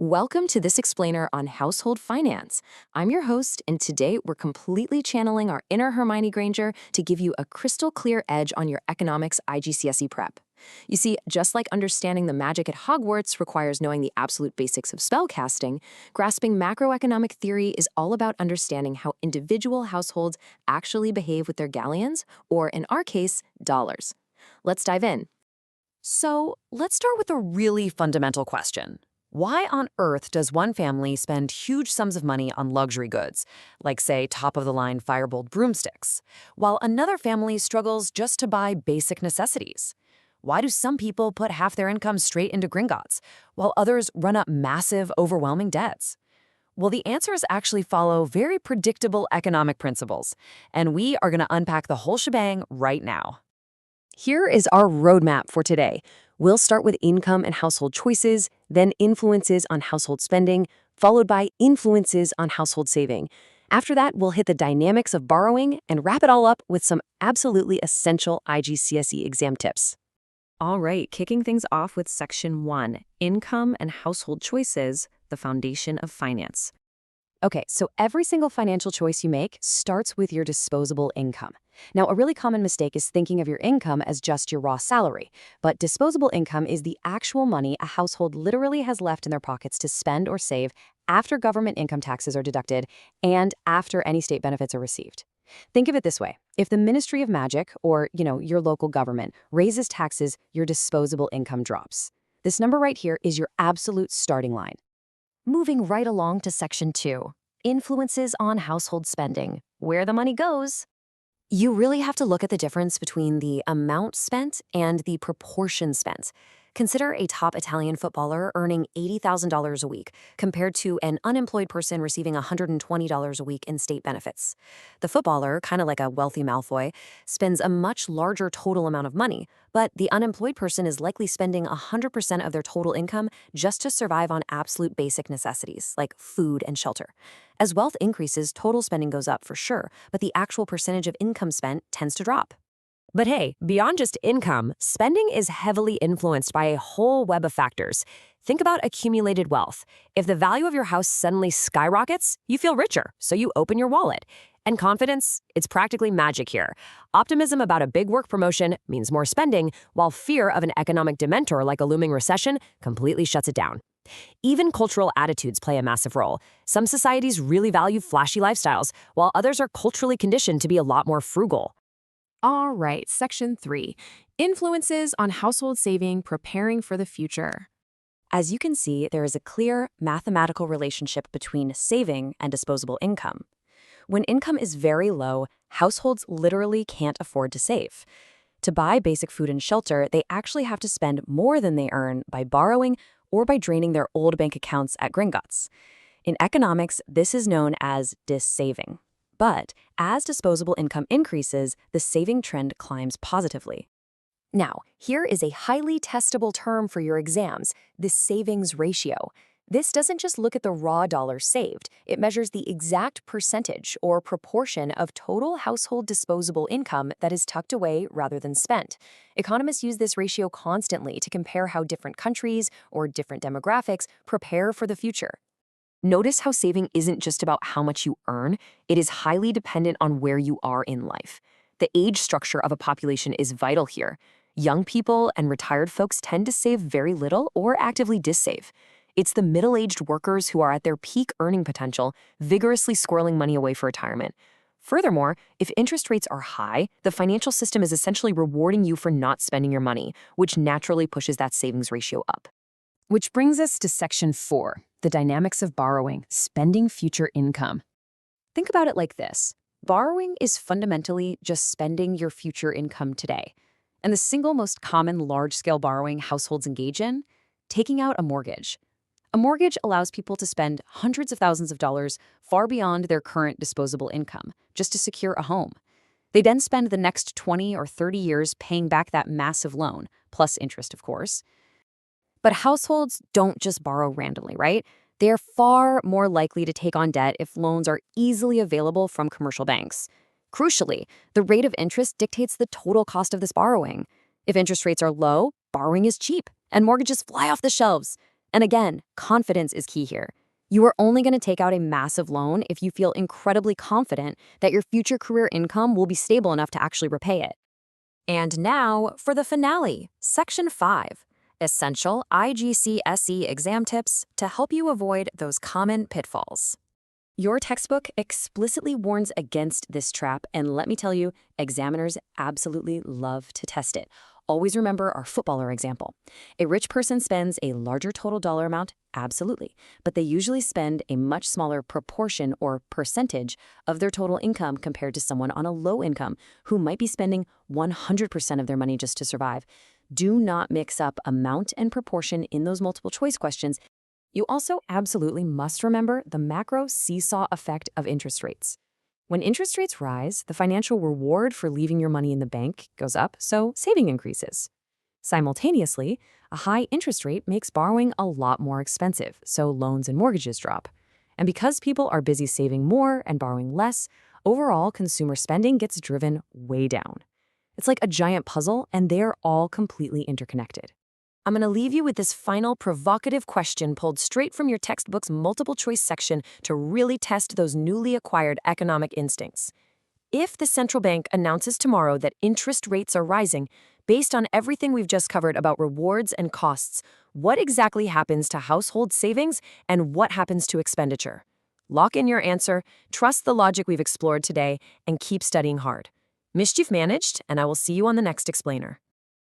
Welcome to this explainer on household finance. I'm your host, and today we're completely channeling our inner Hermione Granger to give you a crystal clear edge on your economics IGCSE prep. You see, just like understanding the magic at Hogwarts requires knowing the absolute basics of spellcasting, grasping macroeconomic theory is all about understanding how individual households actually behave with their galleons, or in our case, dollars. Let's dive in. So let's start with a really fundamental question. Why on earth does one family spend huge sums of money on luxury goods, like, say, top-of-the-line Firebolt broomsticks, while another family struggles just to buy basic necessities? Why do some people put half their income straight into Gringotts, while others run up massive, overwhelming debts? Well, the answers actually follow very predictable economic principles, and we are going to unpack the whole shebang right now. Here is our roadmap for today. We'll start with income and household choices, then influences on household spending, followed by influences on household saving. After that, we'll hit the dynamics of borrowing and wrap it all up with some absolutely essential IGCSE exam tips. All right, kicking things off with Section 1, Income and Household Choices, the Foundation of Finance. Okay, so every single financial choice you make starts with your disposable income. Now, a really common mistake is thinking of your income as just your raw salary, but disposable income is the actual money a household literally has left in their pockets to spend or save after government income taxes are deducted and after any state benefits are received. Think of it this way. If the Ministry of Magic, or, your local government, raises taxes, your disposable income drops. This number right here is your absolute starting line. Moving right along to Section 2, Influences on Household Spending, where the money goes. You really have to look at the difference between the amount spent and the proportion spent. Consider a top Italian footballer earning $80,000 a week compared to an unemployed person receiving $120 a week in state benefits. The footballer, kind of like a wealthy Malfoy, spends a much larger total amount of money, but the unemployed person is likely spending 100% of their total income just to survive on absolute basic necessities like food and shelter. As wealth increases, total spending goes up for sure, but the actual percentage of income spent tends to drop. But hey, beyond just income, spending is heavily influenced by a whole web of factors. Think about accumulated wealth. If the value of your house suddenly skyrockets, you feel richer, so you open your wallet. And confidence, it's practically magic here. Optimism about a big work promotion means more spending, while fear of an economic dementor like a looming recession completely shuts it down. Even cultural attitudes play a massive role. Some societies really value flashy lifestyles, while others are culturally conditioned to be a lot more frugal. All right, Section 3, Influences on Household Saving, Preparing for the Future. As you can see, there is a clear mathematical relationship between saving and disposable income. When income is very low, households literally can't afford to save. To buy basic food and shelter, they actually have to spend more than they earn by borrowing or by draining their old bank accounts at Gringotts. In economics, this is known as dis-saving. But as disposable income increases, the saving trend climbs positively. Now, here is a highly testable term for your exams, the savings ratio. This doesn't just look at the raw dollars saved. It measures the exact percentage or proportion of total household disposable income that is tucked away rather than spent. Economists use this ratio constantly to compare how different countries or different demographics prepare for the future. Notice how saving isn't just about how much you earn, it is highly dependent on where you are in life. The age structure of a population is vital here. Young people and retired folks tend to save very little or actively dissave. It's the middle-aged workers who are at their peak earning potential, vigorously squirreling money away for retirement. Furthermore, if interest rates are high, the financial system is essentially rewarding you for not spending your money, which naturally pushes that savings ratio up. Which brings us to Section 4, the dynamics of borrowing, spending future income. Think about it like this. Borrowing is fundamentally just spending your future income today. And the single most common large-scale borrowing households engage in? Taking out a mortgage. A mortgage allows people to spend hundreds of thousands of dollars far beyond their current disposable income just to secure a home. They then spend the next 20 or 30 years paying back that massive loan, plus interest, of course. But households don't just borrow randomly, right? They are far more likely to take on debt if loans are easily available from commercial banks. Crucially, the rate of interest dictates the total cost of this borrowing. If interest rates are low, borrowing is cheap, and mortgages fly off the shelves. And again, confidence is key here. You are only going to take out a massive loan if you feel incredibly confident that your future career income will be stable enough to actually repay it. And now for the finale, Section 5, Essential IGCSE Exam Tips to help you avoid those common pitfalls. Your textbook explicitly warns against this trap, and let me tell you, examiners absolutely love to test it. Always remember our footballer example. A rich person spends a larger total dollar amount, absolutely, but they usually spend a much smaller proportion or percentage of their total income compared to someone on a low income who might be spending 100% of their money just to survive. Do not mix up amount and proportion in those multiple choice questions. You also absolutely must remember the macro seesaw effect of interest rates. When interest rates rise, the financial reward for leaving your money in the bank goes up, so saving increases. Simultaneously, a high interest rate makes borrowing a lot more expensive, so loans and mortgages drop. And because people are busy saving more and borrowing less, overall consumer spending gets driven way down. It's like a giant puzzle, and they're all completely interconnected. I'm going to leave you with this final provocative question pulled straight from your textbook's multiple choice section to really test those newly acquired economic instincts. If the central bank announces tomorrow that interest rates are rising, based on everything we've just covered about rewards and costs, what exactly happens to household savings and what happens to expenditure? Lock in your answer, trust the logic we've explored today, and keep studying hard. Mischief managed, and I will see you on the next explainer.